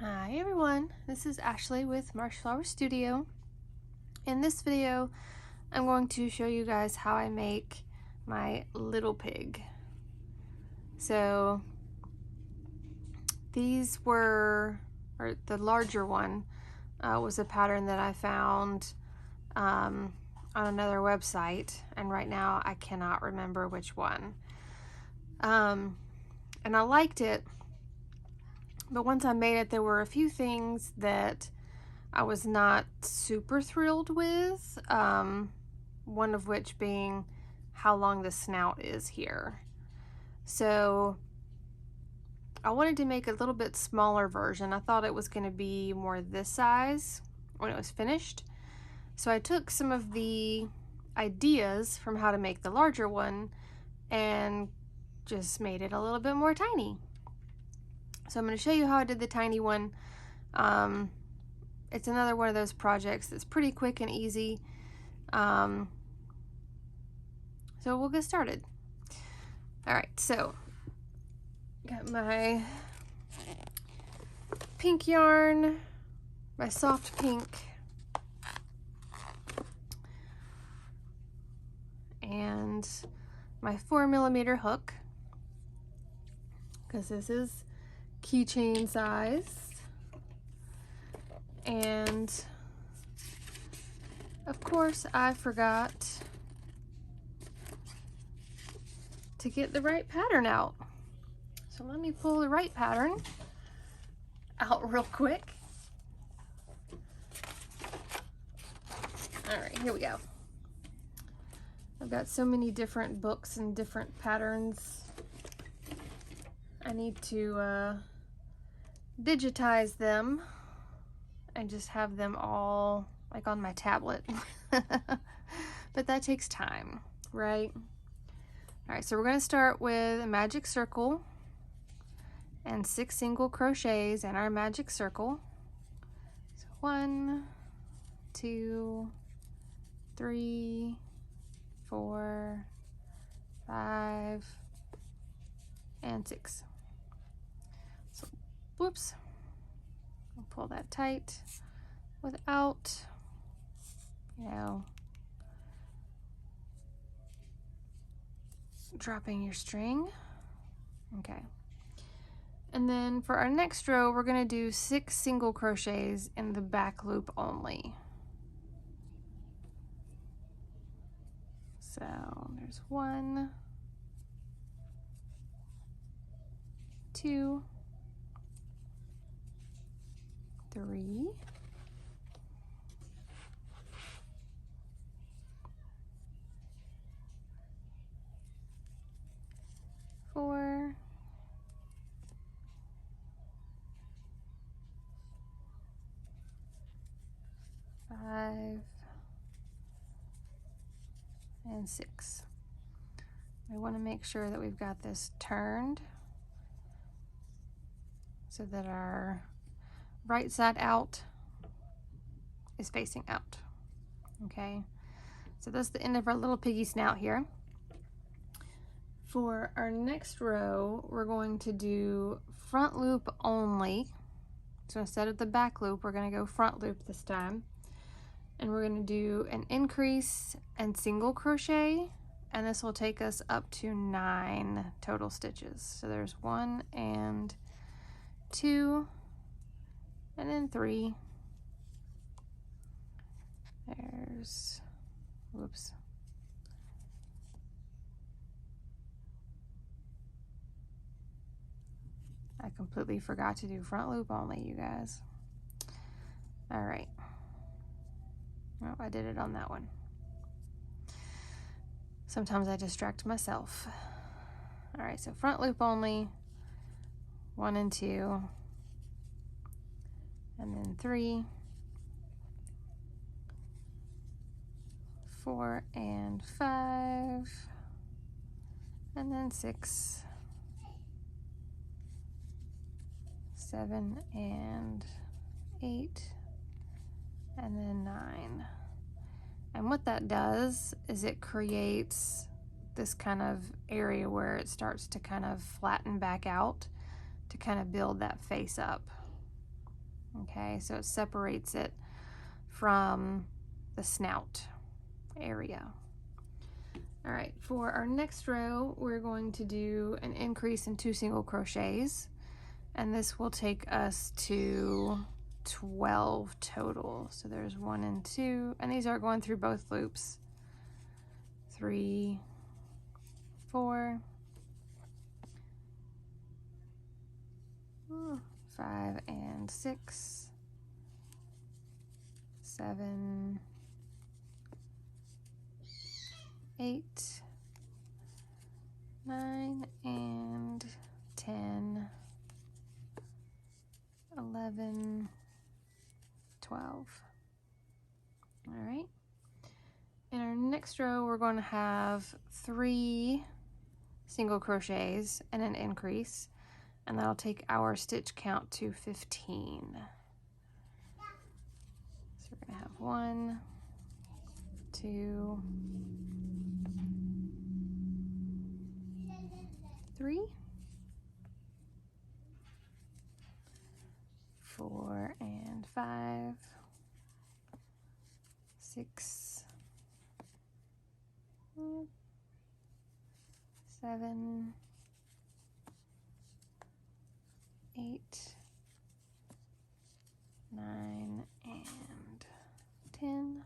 Hi everyone, this is Ashley with Marshflower Studio. In this video, I'm going to show you guys how I make my little pig. So these were, or the larger one was a pattern that I found on another website, and right now I cannot remember which one. And I liked it, but once I made it, there were a few things that I was not super thrilled with, one of which being how long the snout is here. So I wanted to make a little bit smaller version. I thought it was going to be more this size when it was finished. So I took some of the ideas from how to make the larger one and just made it a little bit more tiny. So I'm going to show you how I did the tiny one. It's another one of those projects that's pretty quick and easy. So we'll get started. All right, so got my pink yarn, my soft pink, and my 4mm hook, because this is keychain size. And of course I forgot to get the right pattern out. So let me pull the right pattern out real quick. All right, here we go. I've got so many different books and different patterns. I need to digitize them and just have them all like on my tablet. But that takes time, right? All right, so we're going to start with a magic circle and 6 single crochets in our magic circle. So 1, 2, 3, 4, 5, and 6. So whoops, I'll pull that tight without, dropping your string. Okay. And then for our next row, we're going to do 6 single crochets in the back loop only. So there's 1, 2, 3, 4, 5, and 6. I want to make sure that we've got this turned so that our right side out is facing out. Okay, so that's the end of our little piggy snout here. For our next row, we're going to do front loop only. So instead of the back loop, we're going to go front loop this time. And we're going to do an increase and single crochet, and this will take us up to 9 total stitches. So there's 1 and 2, and then 3. There's, whoops. I completely forgot to do front loop only, you guys. All right. Oh, I did it on that one. Sometimes I distract myself. All right, so front loop only, 1 and 2, and then 3, 4 and 5, and then 6, 7 and 8, and then 9. And what that does is it creates this kind of area where it starts to kind of flatten back out to kind of build that face up. Okay, so it separates it from the snout area. All right, for our next row, we're going to do an increase in 2 single crochets, and this will take us to 12 total. So there's 1 and 2, and these are going through both loops. 3, 4, 5 and 6, 7, 8, 9 and 10, 11, 12. All right. In our next row, we're going to have 3 single crochets and an increase, and that'll take our stitch count to 15. So we're going to have 1, 2, 3, 4 and 5, 6, 7, 8, 9 and 10,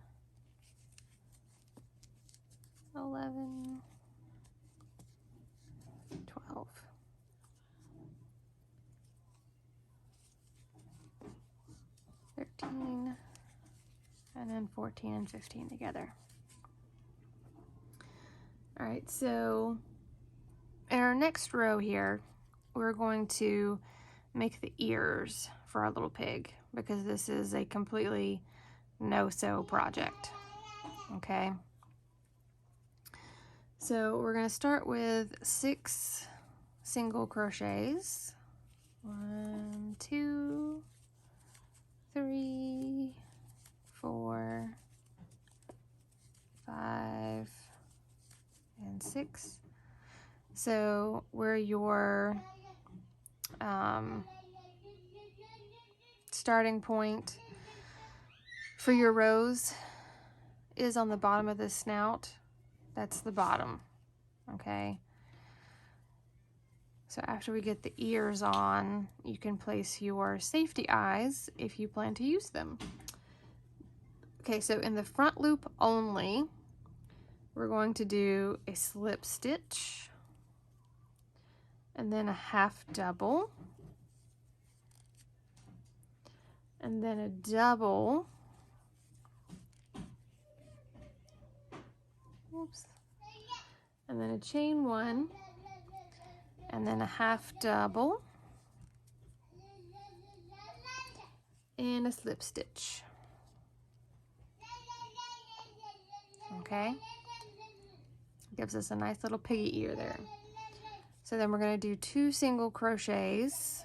11, 12. 13, and then 14 and 15 together. All right, so in our next row here, we're going to make the ears for our little pig, because this is a completely no-sew project, okay? So we're going to start with 6 single crochets. 1, 2, 3, 4, 5, and 6. So where your starting point for your rows is on the bottom of the snout, that's the bottom, okay? So after we get the ears on, you can place your safety eyes if you plan to use them. Okay, so in the front loop only, we're going to do a slip stitch and then a half double and then a double, oops, and then a chain 1 and then a half double and a slip stitch. Okay, gives us a nice little piggy ear there. So then we're going to do 2 single crochets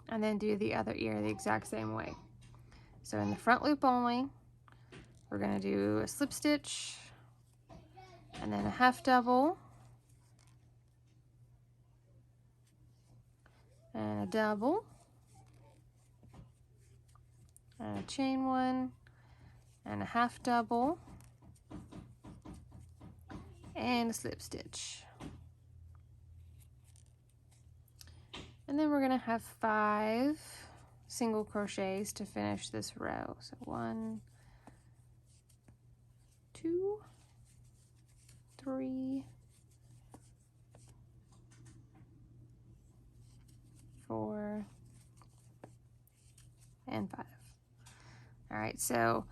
and then do the other ear the exact same way. So in the front loop only, we're going to do a slip stitch and then a half double and a double and a chain 1 and a half double and a slip stitch. And then we're going to have 5 single crochets to finish this row. So 1, 2, 3, 4, and 5. All right, so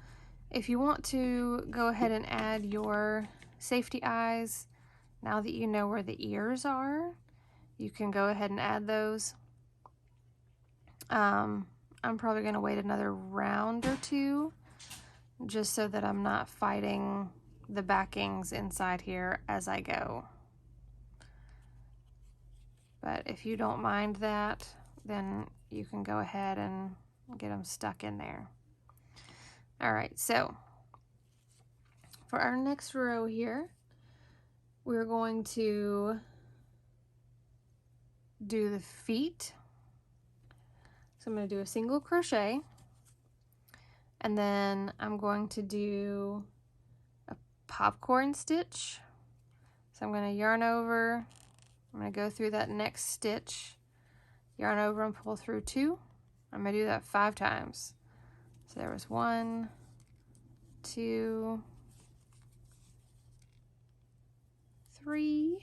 if you want to go ahead and add your safety eyes, now that you know where the ears are, you can go ahead and add those. I'm probably going to wait another round or 2 just so that I'm not fighting the backings inside here as I go. But if you don't mind that, then you can go ahead and get them stuck in there. All right, so for our next row here, we're going to do the feet. So I'm going to do a single crochet, and then I'm going to do a popcorn stitch. So I'm going to yarn over, I'm going to go through that next stitch, yarn over and pull through 2. I'm going to do that 5 times. So there was 1, 2, 3,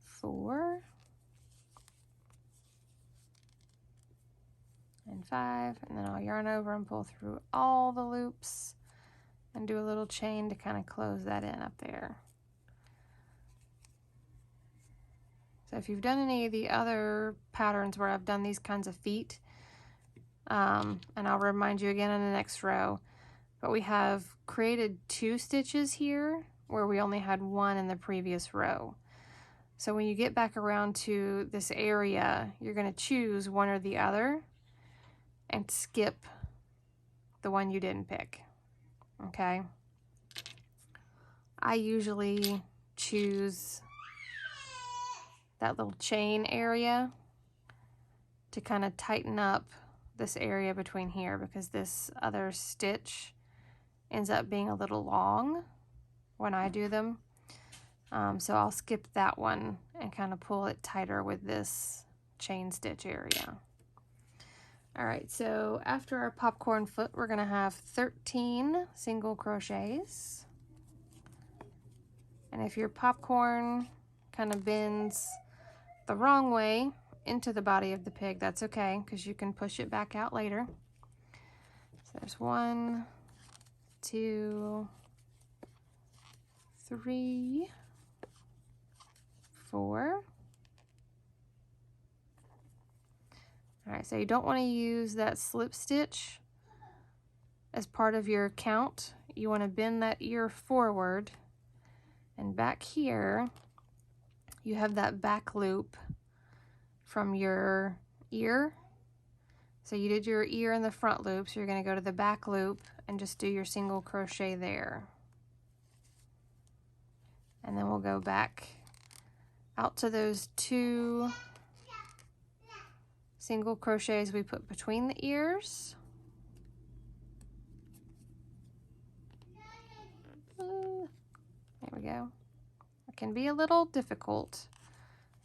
4, and 5, and then I'll yarn over and pull through all the loops and do a little chain to kind of close that in up there. So if you've done any of the other patterns where I've done these kinds of feet, and I'll remind you again in the next row, but we have created 2 stitches here where we only had 1 in the previous row. So when you get back around to this area, you're going to choose one or the other and skip the one you didn't pick. Okay? I usually choose that little chain area to kind of tighten up this area between here, because this other stitch ends up being a little long when I do them. So I'll skip that one and kind of pull it tighter with this chain stitch area. All right, so after our popcorn foot, we're going to have 13 single crochets. And if your popcorn kind of bends the wrong way into the body of the pig, that's okay, because you can push it back out later. So there's 1, 2, 3, 4. All right, so you don't want to use that slip stitch as part of your count. You want to bend that ear forward, and back here you have that back loop from your ear. So you did your ear in the front loop, so you're going to go to the back loop and just do your single crochet there. And then we'll go back out to those 2 single crochets we put between the ears. There we go. It can be a little difficult.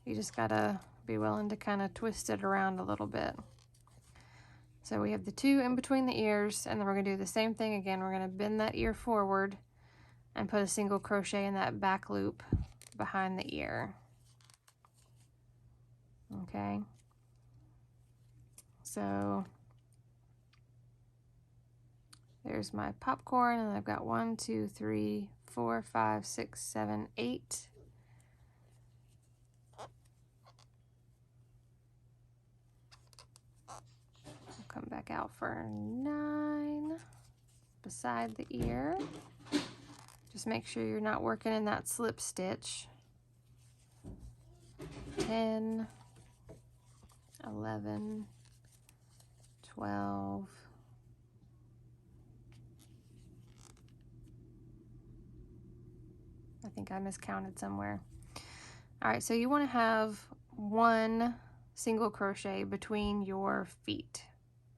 You just gotta be willing to kind of twist it around a little bit. So we have the 2 in between the ears, and then we're gonna do the same thing again. We're gonna bend that ear forward and put a single crochet in that back loop behind the ear. Okay. So there's my popcorn, and I've got 1, 2, 3, 4, 5, 6, 7, 8. I'll come back out for 9 beside the ear. Just make sure you're not working in that slip stitch. 10, 11, 12, 13. I think I miscounted somewhere. All right, so you want to have 1 single crochet between your feet.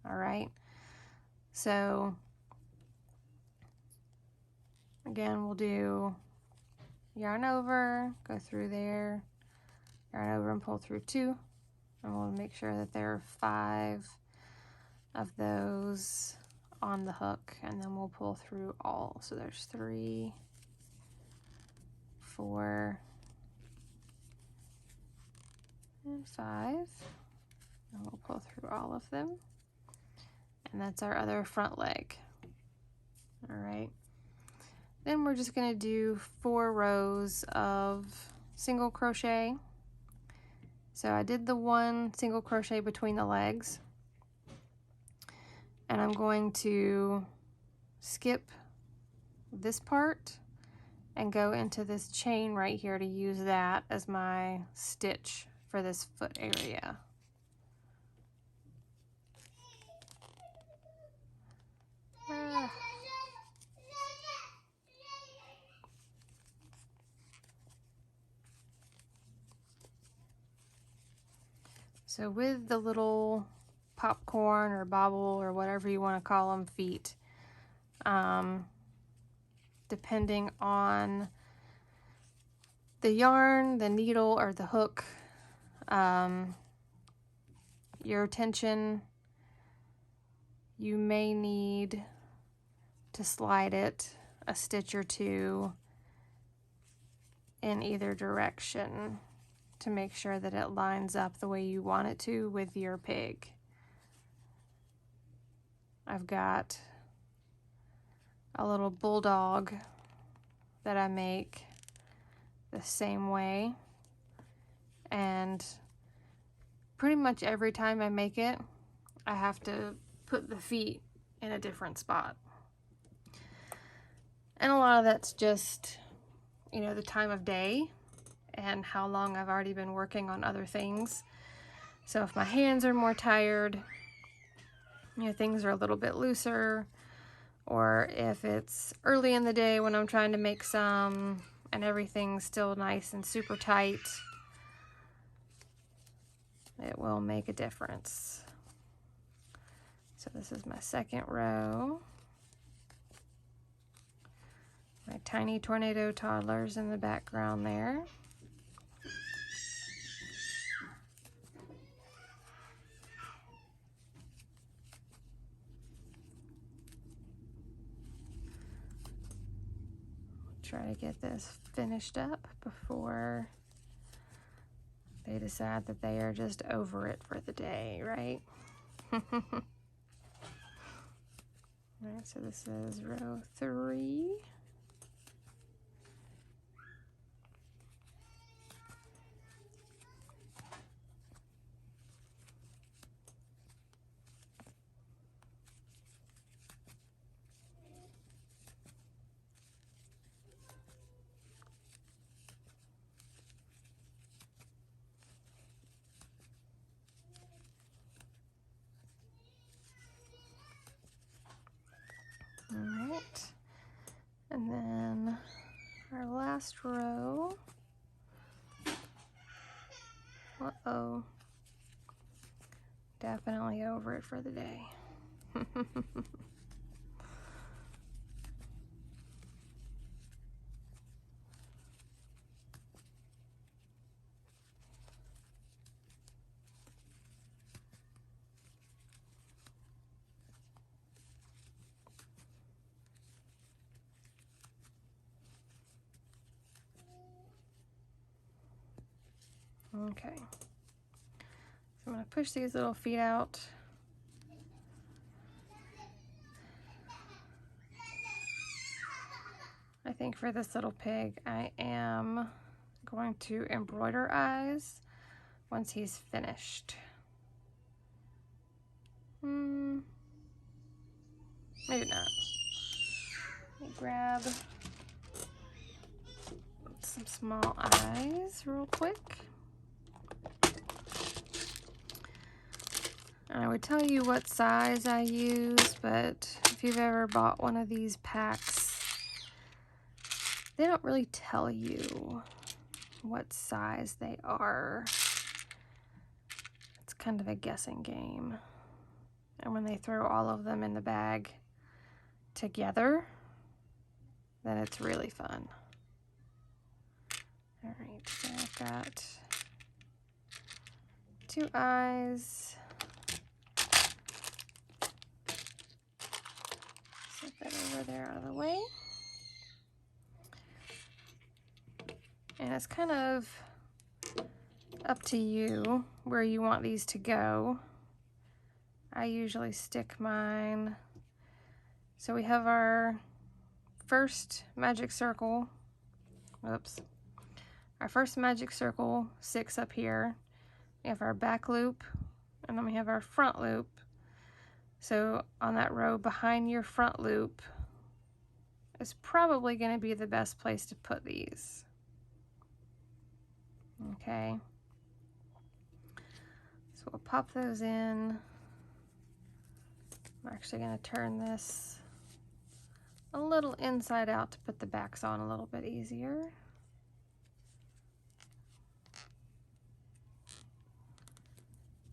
All right, so again, we'll do yarn over, go through there, yarn over and pull through 2, and we'll make sure that there are 5 of those on the hook, and then we'll pull through all. So there's 3, 4, and 5, and we'll pull through all of them, and that's our other front leg. All right, then we're just going to do 4 rows of single crochet. So I did the 1 single crochet between the legs, and I'm going to skip this part and go into this chain right here to use that as my stitch for this foot area. So with the little popcorn or bobble or whatever you want to call them feet, depending on the yarn, the needle, or the hook, your tension, you may need to slide it a stitch or two in either direction to make sure that it lines up the way you want it to with your pig. I've got a little bulldog that I make the same way, and pretty much every time I make it, I have to put the feet in a different spot. And a lot of that's just, you know, the time of day and how long I've already been working on other things. So if my hands are more tired, you know, things are a little bit looser, or if it's early in the day when I'm trying to make some and everything's still nice and super tight, it will make a difference. So this is my second row. My tiny tornado toddlers in the background there. Try to get this finished up before they decide that they are just over it for the day, right? Alright, so this is row 3. Alright, and then our last row. Uh-oh. Definitely over it for the day. Okay, so I'm going to push these little feet out. I think for this little pig, I am going to embroider eyes once he's finished. Maybe not. Let me grab some small eyes real quick. I would tell you what size I use, but if you've ever bought one of these packs, they don't really tell you what size they are. It's kind of a guessing game. And when they throw all of them in the bag together, then it's really fun. All right, so I've got 2 eyes. Set that over there out of the way. And it's kind of up to you where you want these to go. I usually stick mine. So we have our first magic circle. Oops. Our first magic circle, 6 up here. We have our back loop, and then we have our front loop. So on that row behind your front loop is probably going to be the best place to put these. Okay. So we'll pop those in. I'm actually going to turn this a little inside out to put the backs on a little bit easier.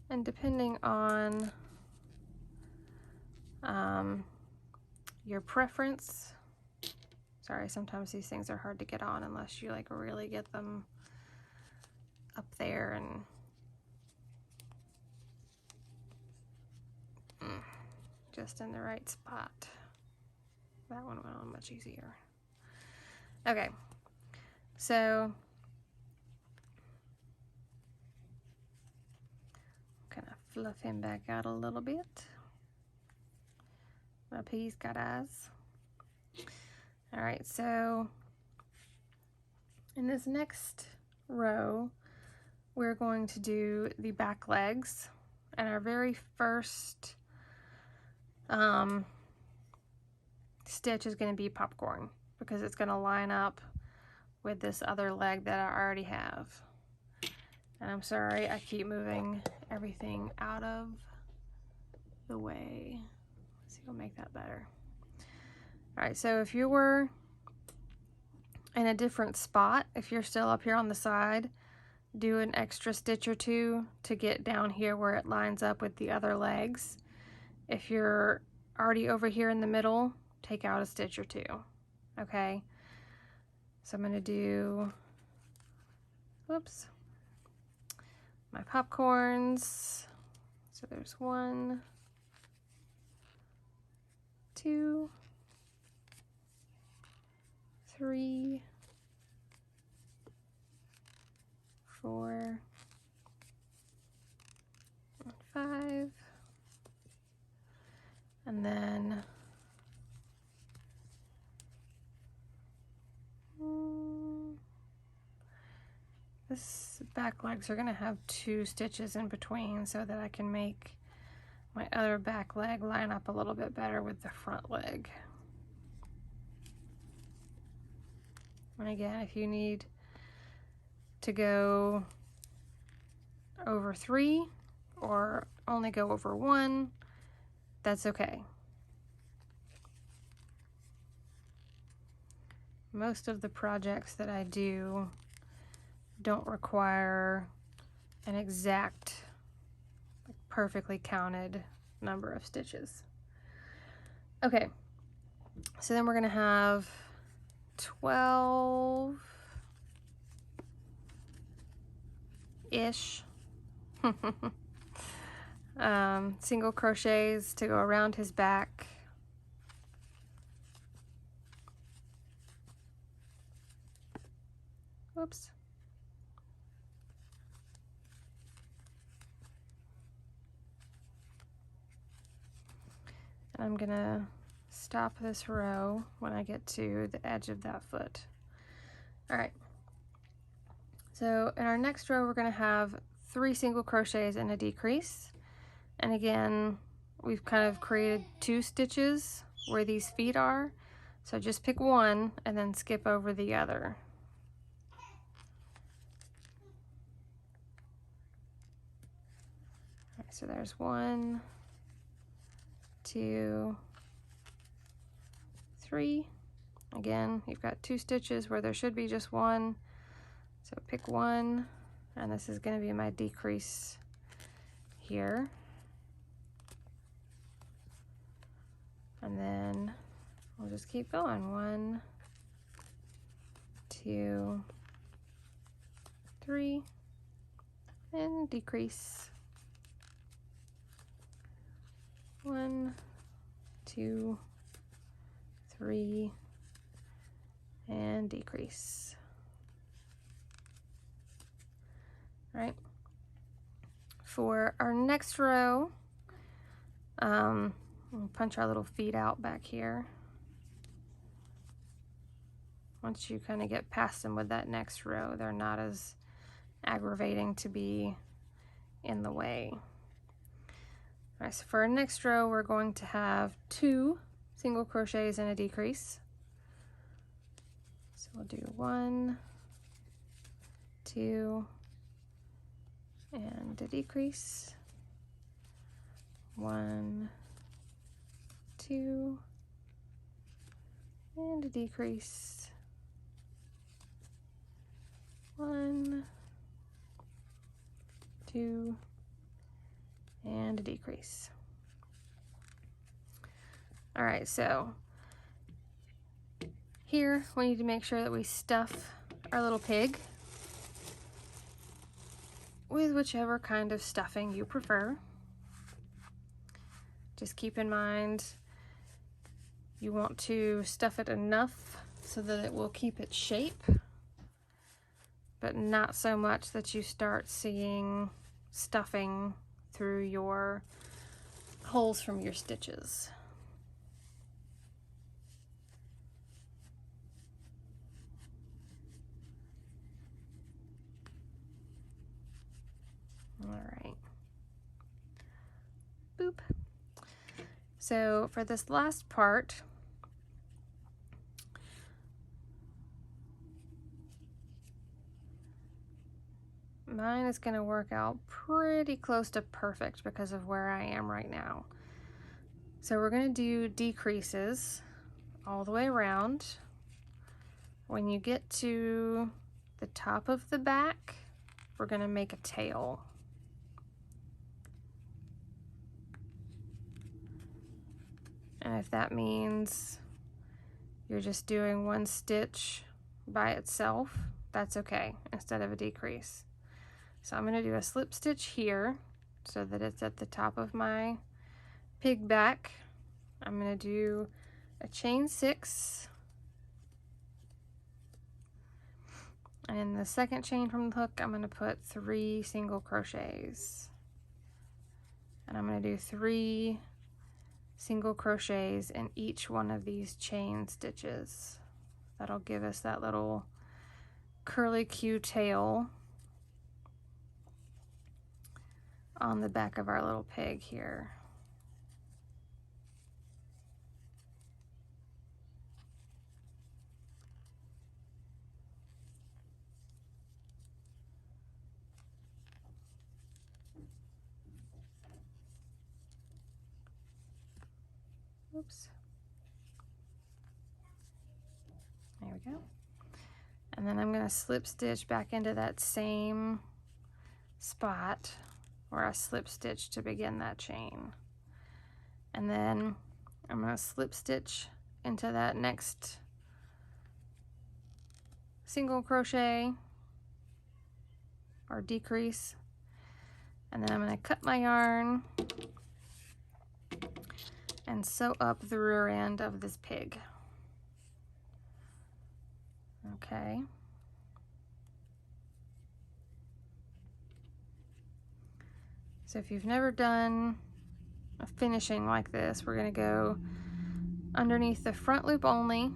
And depending on your preference, sorry, sometimes these things are hard to get on unless you like really get them up there and just in the right spot. That one went on much easier. Okay, so kind of fluff him back out a little bit. My piggy's got eyes. All right, so in this next row, we're going to do the back legs, and our very first stitch is going to be popcorn because it's going to line up with this other leg that I already have. And I'm sorry, I keep moving everything out of the way. Let's see, we'll make that better. All right, so if you were in a different spot, if you're still up here on the side, do an extra stitch or two to get down here where it lines up with the other legs. If you're already over here in the middle, take out a stitch or two, okay? So I'm gonna do, whoops, my popcorns. So there's 1, 2, 3, 4, 5, and then this back legs are going to have 2 stitches in between so that I can make my other back leg line up a little bit better with the front leg. And again, if you need to go over 3 or only go over 1, that's okay. Most of the projects that I do don't require an exact, perfectly counted number of stitches. Okay, so then we're going to have 12-ish single crochets to go around his back. Whoops. And I'm gonna stop this row when I get to the edge of that foot. All right. So in our next row, we're gonna have 3 single crochets and a decrease. And again, we've kind of created 2 stitches where these feet are. So just pick one and then skip over the other. All right, so there's 1, 2, 3. Again, you've got 2 stitches where there should be just 1. So pick 1, and this is going to be my decrease here. And then we'll just keep going. 1, 2, 3, and decrease. 1, 2, 3, and decrease. All right. For our next row, we'll punch our little feet out back here. Once you kind of get past them with that next row, they're not as aggravating to be in the way. All right, so for our next row, we're going to have 2 single crochets and a decrease. So we'll do 1, 2, and a decrease. 1, 2, and a decrease. 1, 2, and a decrease. All right, so here we need to make sure that we stuff our little pig with whichever kind of stuffing you prefer. Just keep in mind you want to stuff it enough so that it will keep its shape, but not so much that you start seeing stuffing through your holes from your stitches. All right. Boop. So for this last part, mine is going to work out pretty close to perfect because of where I am right now. So we're going to do decreases all the way around. When you get to the top of the back, we're going to make a tail. And if that means you're just doing one stitch by itself, that's okay, instead of a decrease. So I'm going to do a slip stitch here so that it's at the top of my pig back. I'm going to do a chain 6, and in the second chain from the hook I'm going to put 3 single crochets, and I'm going to do 3 single crochets in each one of these chain stitches. That'll give us that little curly Q tail on the back of our little pig here. Oops. There we go. And then I'm going to slip stitch back into that same spot where I slip stitched to begin that chain. And then I'm going to slip stitch into that next single crochet or decrease. And then I'm going to cut my yarn and sew up the rear end of this pig. Okay. So if you've never done a finishing like this, we're going to go underneath the front loop only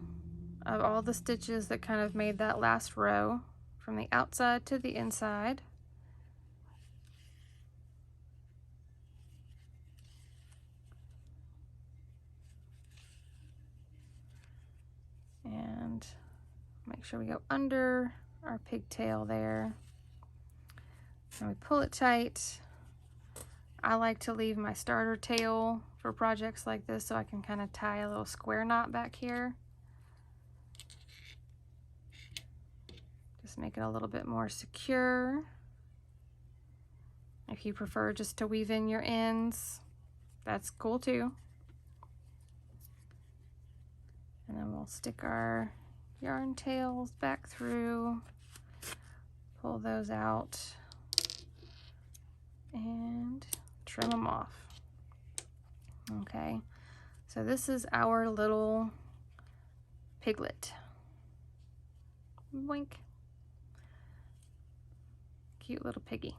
of all the stitches that kind of made that last row from the outside to the inside. And make sure we go under our pigtail there. And we pull it tight. I like to leave my starter tail for projects like this so I can kind of tie a little square knot back here. Just make it a little bit more secure. If you prefer just to weave in your ends, that's cool too. And then we'll stick our yarn tails back through, pull those out, and trim them off. Okay, so this is our little piglet. Boink. Cute little piggy.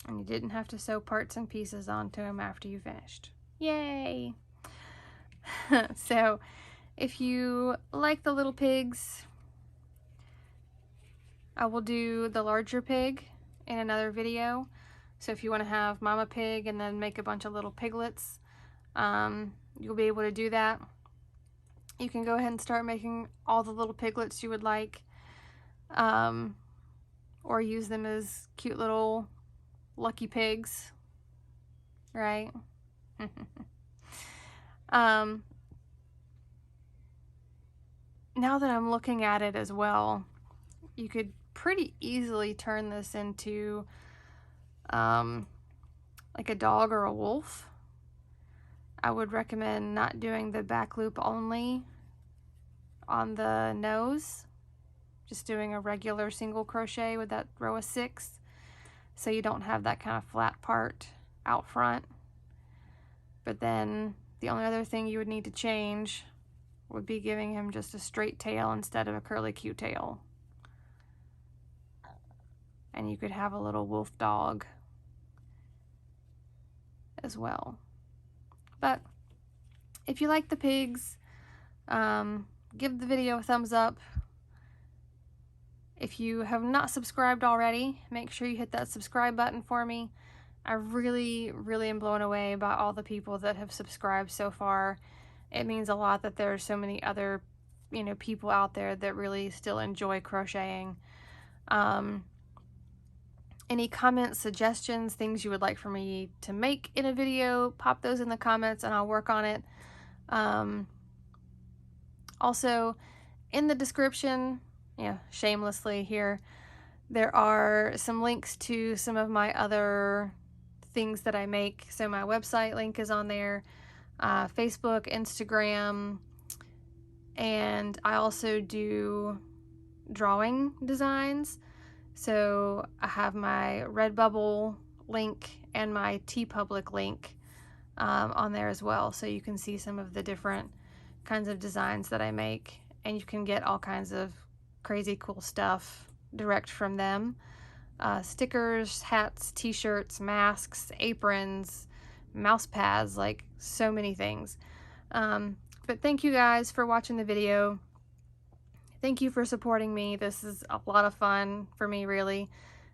And you didn't have to sew parts and pieces onto him after you finished. Yay! So if you like the little pigs, I will do the larger pig in another video. So if you want to have mama pig and then make a bunch of little piglets, you'll be able to do that. You can go ahead and start making all the little piglets you would like, or use them as cute little lucky pigs, right? Now that I'm looking at it as well, you could pretty easily turn this into like a dog or a wolf, I would recommend not doing the back loop only on the nose, just doing a regular single crochet with that row of 6, so you don't have that kind of flat part out front. But then the only other thing you would need to change would be giving him just a straight tail instead of a curly Q tail. And you could have a little wolf dog as well. But if you like the pigs, give the video a thumbs up. If you have not subscribed already, make sure you hit that subscribe button for me. I really, really am blown away by all the people that have subscribed so far. It means a lot that there are so many other, people out there that really still enjoy crocheting. Any comments, suggestions, things you would like for me to make in a video, pop those in the comments and I'll work on it. Also, in the description, shamelessly here, there are some links to some of my other things that I make. So my website link is on there, Facebook, Instagram, and I also do drawing designs. So I have my Redbubble link and my TeePublic link on there as well, so you can see some of the different kinds of designs that I make, and you can get all kinds of crazy cool stuff direct from them. Stickers, hats, t-shirts, masks, aprons, mouse pads, like so many things. But thank you guys for watching the video. Thank you for supporting me. This is a lot of fun for me, really,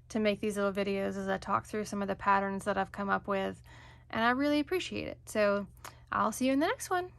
to make these little videos as I talk through some of the patterns that I've come up with, and I really appreciate it. So I'll see you in the next one.